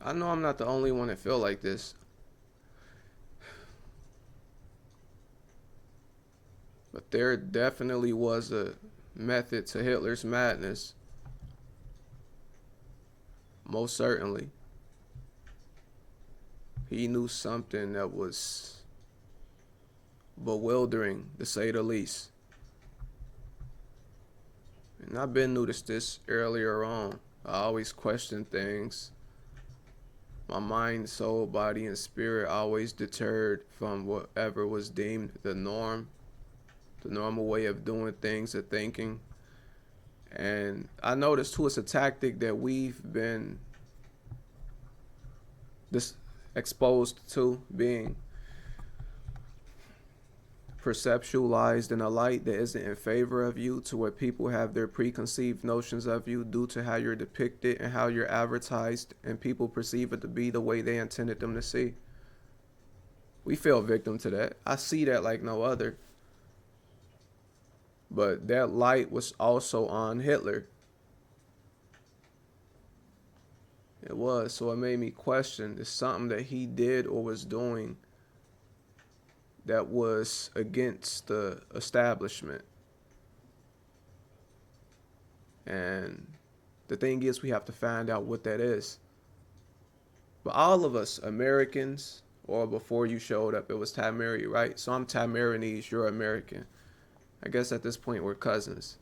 I know I'm not the only one that feel like this, but there definitely was a method to Hitler's madness. Most certainly. He knew something that was bewildering, to say the least. And I've been noticed this earlier on. I always question things. My mind, soul, body, and spirit always deterred from whatever was deemed the norm, the normal way of doing things or thinking. And I noticed too, it's a tactic that we've been this exposed to, being perceptualized in a light that isn't in favor of you, to where people have their preconceived notions of you due to how you're depicted and how you're advertised, and people perceive it to be the way they intended them to see. We fell victim to that. I see that like no other. But that light was also on Hitler. It was. So it made me question, is something that he did or was doing that was against the establishment? And the thing is, we have to find out what that is. But all of us Americans, or before you showed up, it was Tamiri, right? So I'm Tamarinese, you're American. I guess at this point we're cousins.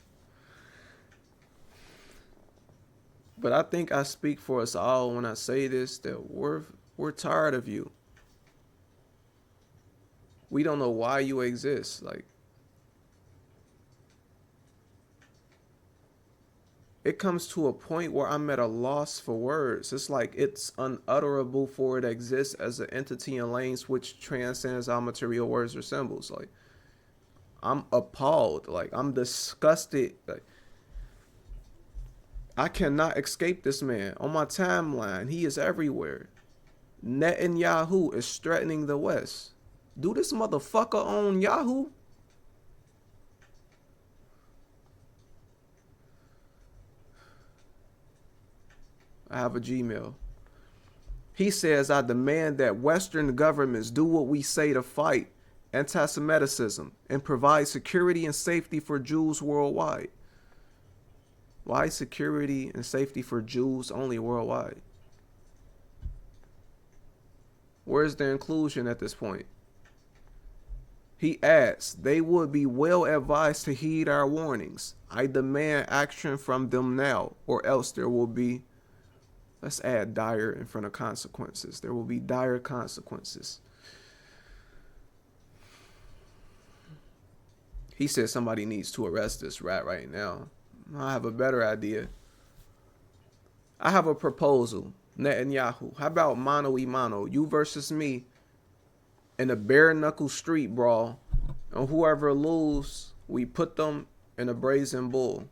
But I think I speak for us all when I say this, that we're tired of you. We don't know why you exist. Like, it comes to a point where I'm at a loss for words. It's like it's unutterable for it to exist as an entity in lanes which transcends our material words or symbols. Like, I'm appalled. Like, I'm disgusted. Like, I cannot escape this man on my timeline. He is everywhere. Netanyahu is threatening the West. Do this motherfucker own Yahoo? I have a Gmail. He says, I demand that Western governments do what we say to fight anti Semitism and provide security and safety for Jews worldwide. Why security and safety for Jews only worldwide? Where's the inclusion at this point? He adds, they would be well advised to heed our warnings. I demand action from them now, or else there will be, let's add dire in front of consequences. There will be dire consequences. He says somebody needs to arrest this rat right now. I have a better idea. I have a proposal, Netanyahu. How about mano y mano, you versus me, in a bare knuckle street brawl, and whoever loses, we put them in a brazen bull.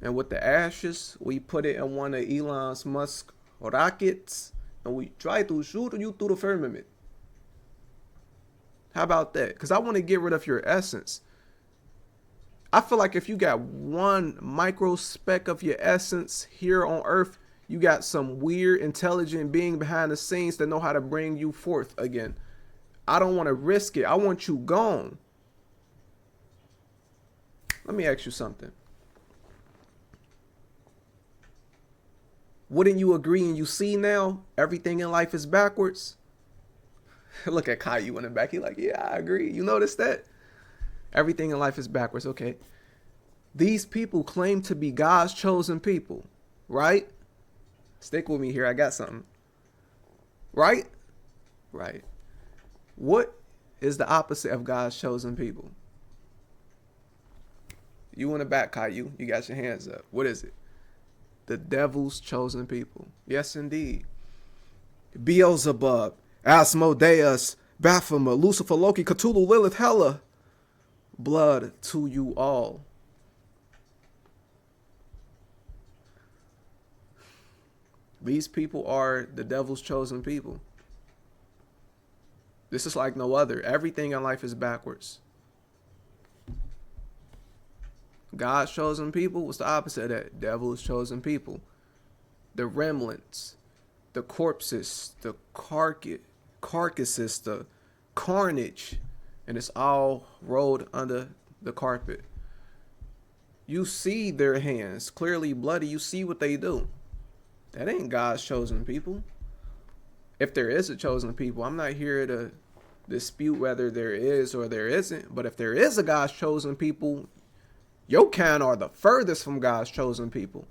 And with the ashes, we put it in one of Elon Musk's rockets, and we try to shoot you through the firmament. How about that? Because I want to get rid of your essence. I feel like if you got one micro speck of your essence here on Earth, you got some weird, intelligent being behind the scenes that know how to bring you forth again. I don't want to risk it. I want you gone. Let me ask you something. Wouldn't you agree and you see now everything in life is backwards? Look at Caillou in the back. He like, yeah, I agree. You notice that? Everything in life is backwards. Okay. These people claim to be God's chosen people, right? Stick with me here. I got something. Right? Right. What is the opposite of God's chosen people? You in the back, Caillou. You got your hands up. What is it? The devil's chosen people. Yes, indeed. Beelzebub, Asmodeus, Baphomet, Lucifer, Loki, Cthulhu, Lilith, Hela. Blood to you all. These people are the devil's chosen people. This is like no other. Everything in life is backwards. God's chosen people was the opposite of that. Devil's chosen people. the remnants, the corpses, the carcasses, the carnage, and it's all rolled under the carpet. You see their hands clearly bloody. You see what they do. That ain't God's chosen people. If there is a chosen people, I'm not here to dispute whether there is or there isn't. But if there is a God's chosen people, your kind are the furthest from God's chosen people.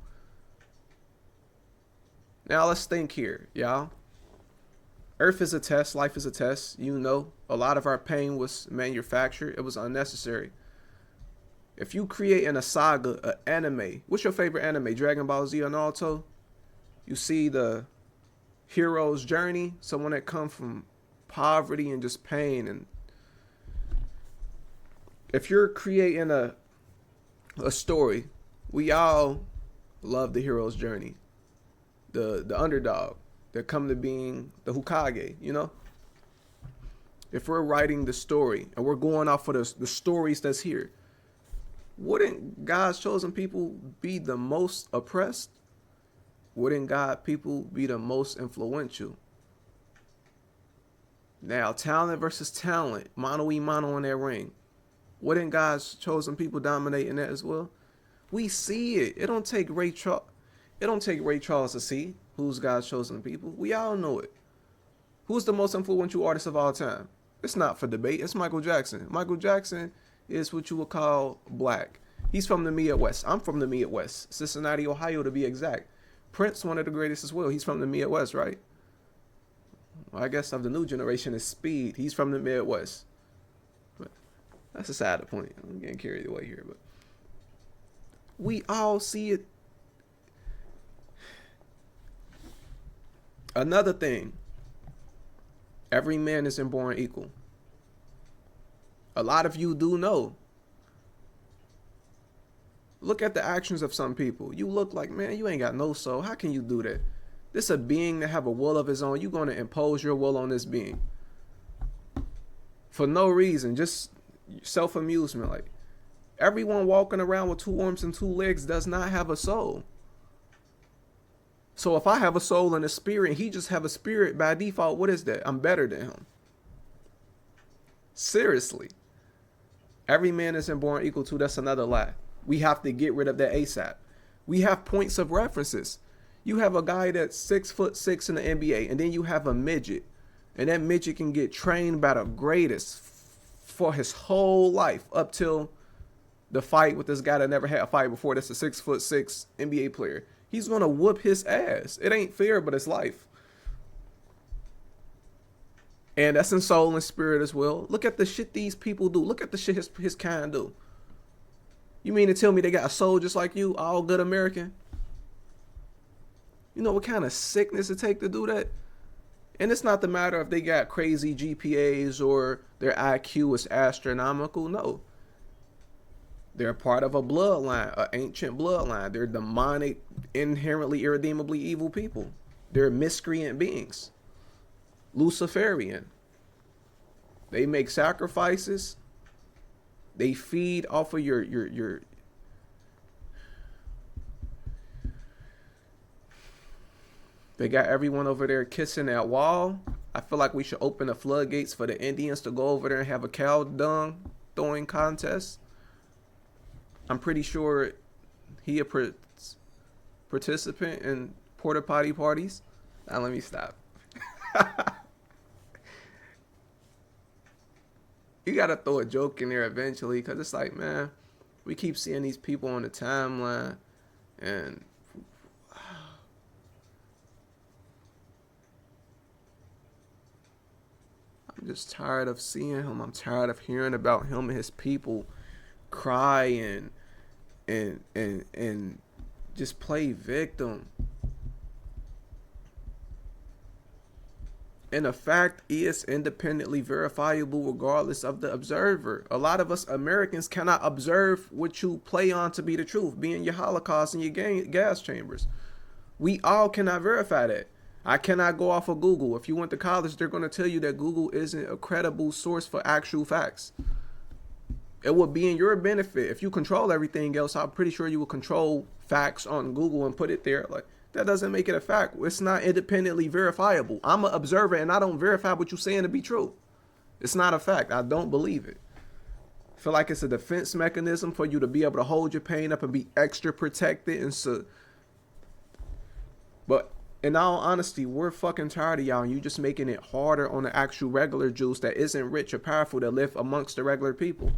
Now let's think here, y'all. Earth is a test. Life is a test. You know, a lot of our pain was manufactured. It was unnecessary. If you create in a saga, an anime, what's your favorite anime? Dragon Ball Z or Naruto? You see the hero's journey, someone that come from poverty and just pain. And if you're creating a story, we all love the hero's journey, the underdog that come to being the Hokage, you know? If we're writing the story and we're going off of the stories that's here, wouldn't God's chosen people be the most oppressed? Wouldn't God people be the most influential? Now, talent versus talent, mano y mano in that ring. Wouldn't God's chosen people dominate in that as well? We see it. It don't take Ray Charles to see who's God's chosen people. We all know it. Who's the most influential artist of all time? It's not for debate. It's Michael Jackson. Michael Jackson is what you would call black. He's from the Midwest. I'm from the Midwest, Cincinnati, Ohio to be exact. Prince, one of the greatest as well. He's from the Midwest, right? Well, I guess of the new generation is Speed. He's from the Midwest. But that's aside the point. I'm getting carried away here, but we all see it. Another thing, every man isn't born equal. A lot of you do know. Look at the actions of some people. You look like, man, you ain't got no soul. How can you do that? This a being that have a will of his own. You going to impose your will on this being for no reason, just self-amusement. Like, everyone walking around with 2 arms and 2 legs does not have a soul. So if I have a soul and a spirit, and he just have a spirit by default, what is that? I'm better than him. Seriously. Every man isn't born equal to. That's another lie. We have to get rid of that ASAP. We have points of references. You have a guy that's 6'6" in the NBA, and then you have a midget, and that midget can get trained by the greatest for his whole life up till the fight with this guy that never had a fight before. That's a 6'6" NBA player. He's gonna whoop his ass. It ain't fair, but it's life. And that's in soul and spirit as well. Look at the shit these people do. Look at the shit his kind do. You mean to tell me they got a soul just like you, all good American? You know what kind of sickness it take to do that? And it's not the matter if they got crazy GPAs or their IQ is astronomical. No. They're part of a bloodline, an ancient bloodline. They're demonic, inherently, irredeemably evil people. They're miscreant beings. Luciferian. They make sacrifices. They feed off of your They got everyone over there kissing that wall. I feel like we should open the floodgates for the Indians to go over there and have a cow dung throwing contest. I'm pretty sure he a participant in porta potty parties. Now let me stop. You gotta throw a joke in there eventually, because it's like, man, we keep seeing these people on the timeline, and I'm just tired of seeing him. I'm tired of hearing about him and his people cry and just play victim. And the fact is independently verifiable regardless of the observer. A lot of us Americans cannot observe what you play on to be the truth, being your Holocaust and your gas chambers. We all cannot verify that. I cannot go off of Google. If you went to college, they're going to tell you that Google isn't a credible source for actual facts. It would be in your benefit. If you control everything else, I'm pretty sure you will control facts on Google and put it there. Like, That doesn't make it a fact. It's not independently verifiable. I'm an observer and I don't verify what you're saying to be true. It's not a fact. I don't believe it. I feel like it's a defense mechanism for you to be able to hold your pain up and be extra protected. And so, but in all honesty, we're fucking tired of y'all, and you just making it harder on the actual regular Jews that isn't rich or powerful that live amongst the regular people.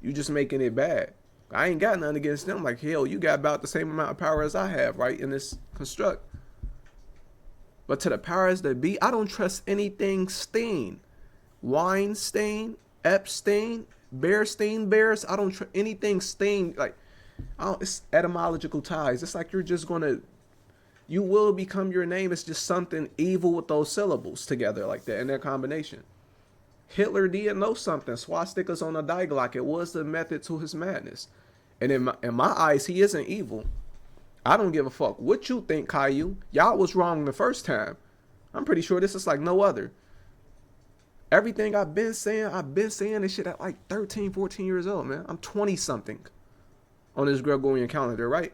You just making it bad. I ain't got nothing against them. Like, hell, you got about the same amount of power as I have, right, in this construct. But to the powers that be, I don't trust anything Steen. Weinstein, Epstein, Bearstein, Bears. I don't trust anything Steen. Like, it's etymological ties. It's like you're just going to, you will become your name. It's just something evil with those syllables together like that in their combination. Hitler did know something. Swastikas on a die Glock. It was the method to his madness. And in my eyes, he isn't evil. I don't give a fuck what you think, Caillou. Y'all was wrong the first time. I'm pretty sure this is like no other. Everything I've been saying this shit at like 13, 14 years old, man. I'm 20 something on this Gregorian calendar, right?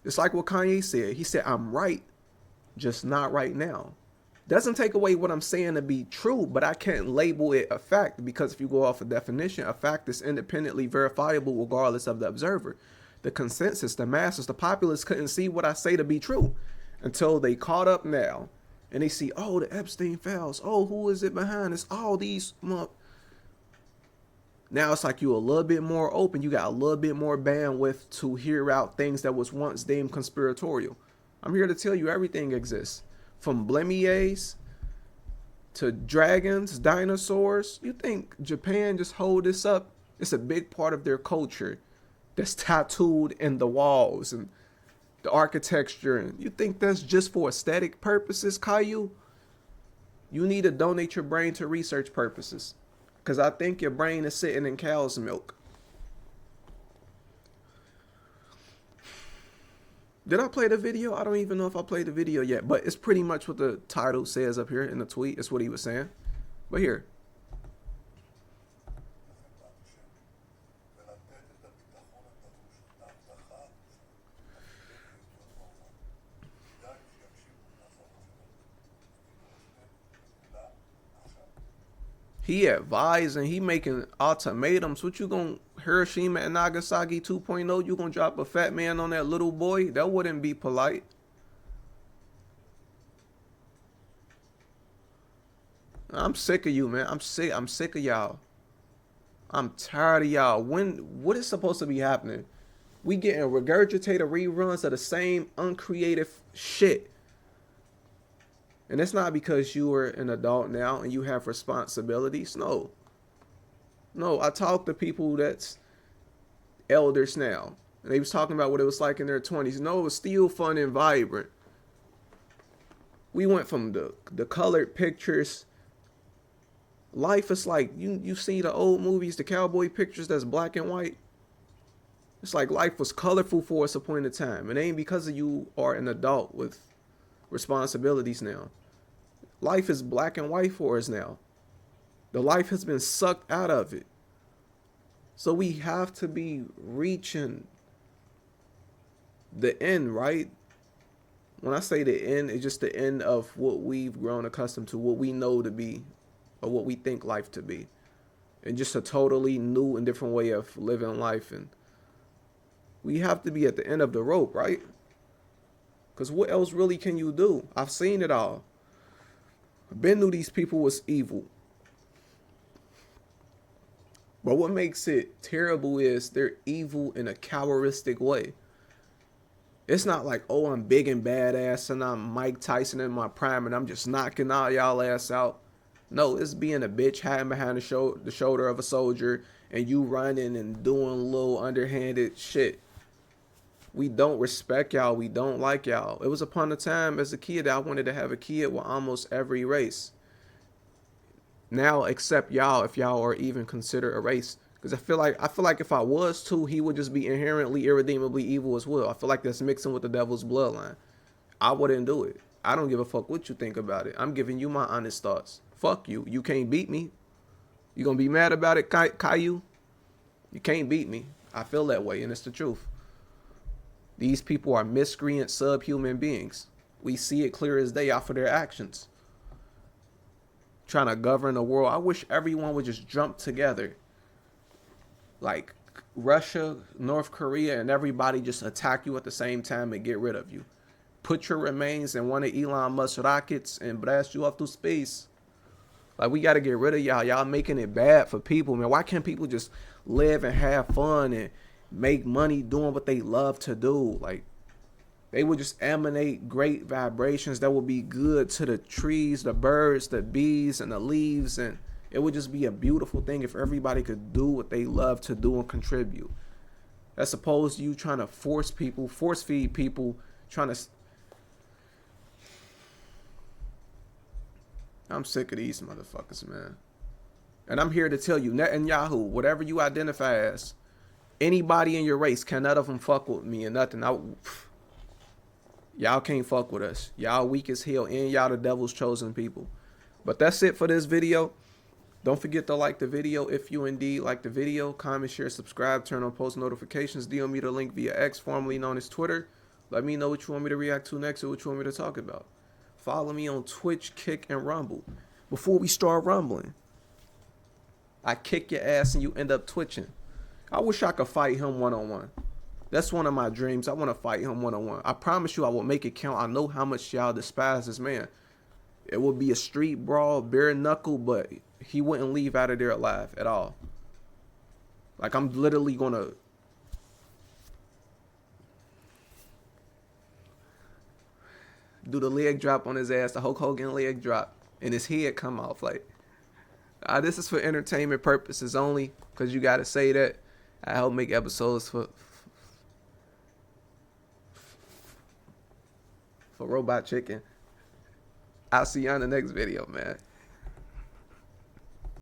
It's like what Kanye said. He said, I'm right, just not right now. Doesn't take away what I'm saying to be true, but I can't label it a fact, because if you go off a definition, a fact is independently verifiable regardless of the observer. The consensus, the masses, the populace couldn't see what I say to be true until they caught up now. And they see, oh, the Epstein files. Oh, who is it behind this? All these. Now it's like you a little bit more open. You got a little bit more bandwidth to hear out things that was once deemed conspiratorial. I'm here to tell you everything exists. From blemiers to dragons, dinosaurs. You think Japan just hold this up? It's a big part of their culture that's tattooed in the walls and the architecture. And you think that's just for aesthetic purposes, Caillou? You need to donate your brain to research purposes, because I think your brain is sitting in cow's milk. Did I play the video? I don't even know if I played the video yet, but it's pretty much what the title says up here in the tweet. It's what he was saying. But here. He advising, he making ultimatums. What you gonna, Hiroshima and Nagasaki 2.0, you gonna drop a fat man on that little boy? That wouldn't be polite. I'm sick of you, man. I'm sick of y'all. I'm tired of y'all. What is supposed to be happening? We getting regurgitated reruns of the same uncreative shit. And it's not because you are an adult now and you have responsibilities. No, I talk to people that's elders now, and they was talking about what it was like in their 20s. No, it was still fun and vibrant. We went from the colored pictures. Life is like, you see the old movies, the cowboy pictures that's black and white. It's like life was colorful for us a point of time. It ain't because of you are an adult with responsibilities now. Life is black and white for us now. The life has been sucked out of it. So we have to be reaching the end, right? When I say the end, it's just the end of what we've grown accustomed to, what we know to be, or what we think life to be. And just a totally new and different way of living life. And we have to be at the end of the rope, right? Because what else really can you do? I've seen it all. I've been knew these people was evil. But what makes it terrible is they're evil in a cowardice way. It's not like, oh, I'm big and badass and I'm Mike Tyson in my prime and I'm just knocking all y'all ass out. No, it's being a bitch hiding behind the shoulder of a soldier and you running and doing little underhanded shit. We don't respect y'all. We don't like y'all. It was upon a time as a kid that I wanted to have a kid with almost every race. Now, except y'all, if y'all are even considered a race. Because I feel like if I was to, he would just be inherently, irredeemably evil as well. I feel like that's mixing with the devil's bloodline. I wouldn't do it. I don't give a fuck what you think about it. I'm giving you my honest thoughts. Fuck you. You can't beat me. You gonna be mad about it, Caillou? You can't beat me. I feel that way, and it's the truth. These people are miscreant subhuman beings. We see it clear as day off of their actions. Trying to govern the world. I wish everyone would just jump together. Like Russia, North Korea, and everybody just attack you at the same time and get rid of you. Put your remains in one of Elon Musk's rockets and blast you off through space. Like, we got to get rid of y'all. Y'all making it bad for people, man. Why can't people just live and have fun and make money doing what they love to do? Like, they would just emanate great vibrations that would be good to the trees, the birds, the bees, and the leaves. And it would just be a beautiful thing if everybody could do what they love to do and contribute. As opposed to you trying to force feed people, trying to... I'm sick of these motherfuckers, man. And I'm here to tell you, Netanyahu, whatever you identify as, anybody in your race, can none of them fuck with me or nothing. Y'all can't fuck with us. Y'all weak as hell, and y'all the devil's chosen people. But that's it for this video. Don't forget to like the video if you indeed like the video. Comment, share, subscribe, turn on post notifications. DM me the link via X, formerly known as Twitter. Let me know what you want me to react to next or what you want me to talk about. Follow me on Twitch, Kick, and Rumble. Before we start rumbling, I kick your ass and you end up twitching. I wish I could fight him one-on-one. That's one of my dreams. I want to fight him one-on-one. I promise you I will make it count. I know how much y'all despise this man. It will be a street brawl, bare knuckle, but he wouldn't leave out of there alive at all. Like, I'm literally going to... do the leg drop on his ass, the Hulk Hogan leg drop, and his head come off. Like, this is for entertainment purposes only, because you got to say that. I help make episodes for Robot Chicken. I'll see you on the next video, man.